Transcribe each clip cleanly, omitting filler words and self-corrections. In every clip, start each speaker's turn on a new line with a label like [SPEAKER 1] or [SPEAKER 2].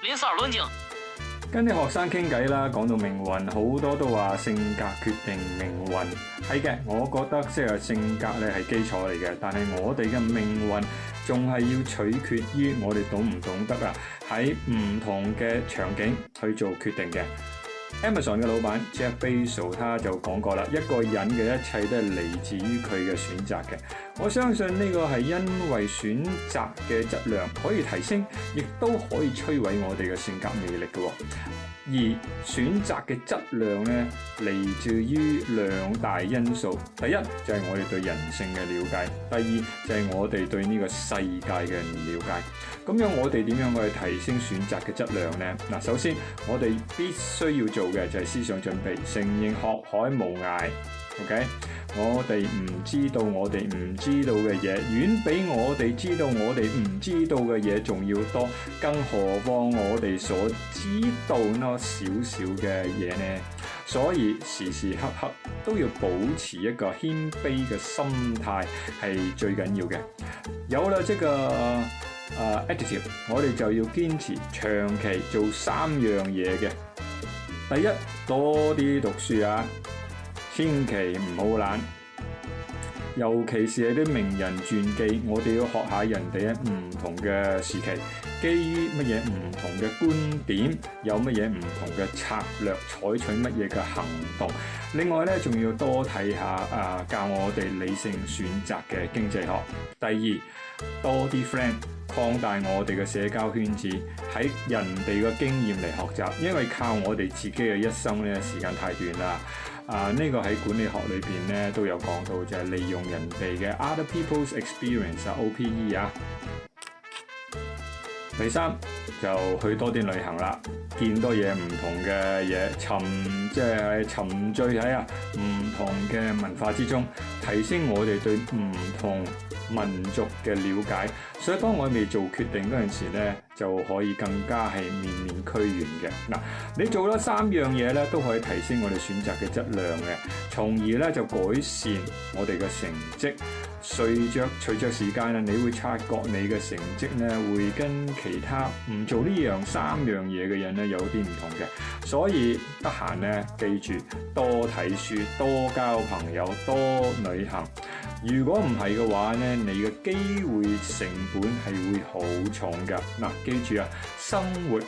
[SPEAKER 1] 02論證。
[SPEAKER 2] 跟啲學生傾偈啦，講到命運，好多都話性格決定命運。係嘅，我覺得即係性格咧係基礎嚟嘅，但係我哋嘅命運仲係要取決於我哋懂唔懂得啊喺唔同嘅場景去做決定嘅。Amazon 嘅老闆 Jeff Bezos 他就講過啦，一個人嘅一切都係嚟自於佢嘅選擇嘅。我相信呢個係因為選擇嘅質量可以提升，亦都可以摧毀我哋嘅性格魅力嘅。而選擇嘅質量咧，嚟自於兩大因素。第一就係我哋對人性嘅了解，第二就係我哋對呢個世界嘅了解。咁樣我哋點樣去提升選擇嘅質量呢？嗱，首先我哋必須要做嘅就係思想準備，承認學海無涯。OK， 我哋唔知道我哋唔知道嘅嘢，遠比我哋知道我哋唔知道嘅嘢仲要多，更何況我哋所知道呢少少嘅嘢呢？所以時時刻刻都要保持一個謙卑嘅心態係最緊要嘅。有啦，即個attitude， 我哋就要堅持長期做3樣嘢嘅。第一，多啲讀書啊！千祈唔好懶，尤其是係啲名人傳記，我哋要學下人哋喺唔同嘅時期，基於乜嘢唔同嘅觀點，有乜嘢唔同嘅策略，採取乜嘢嘅行動。另外咧，仲要多睇下教我哋理性選擇嘅經濟學。第二，多啲 friend， 擴大我哋嘅社交圈子，喺人哋嘅經驗嚟學習，因為靠我哋自己嘅一生咧，時間太短啦。呢個喺管理學裏邊咧都有講到，就係利用人哋嘅 other people's experience OPE 啊。第三就去多啲旅行啦，見多嘢唔同嘅嘢，沉醉喺唔同嘅文化之中，提升我哋對唔同民族嘅了解。所以當我未做決定嗰陣時咧，就可以更加係面面俱圓嘅。嗱，你做咗3樣嘢咧，都可以提升我哋選擇嘅質量嘅，從而咧就改善我哋嘅成績。隨着時間啊，你會察覺你嘅成績咧會跟其他唔做呢3樣嘢嘅人咧有啲唔同嘅。所以得閒咧，記住多睇書、多交朋友、多旅行。如果唔係嘅話咧，你嘅機會成本係會好重㗎。嗱，記住啊，生活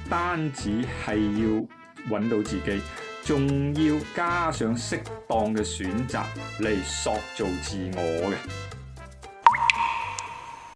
[SPEAKER 2] 單止係要揾到自己，仲要加上適當嘅選擇嚟塑造自我嘅。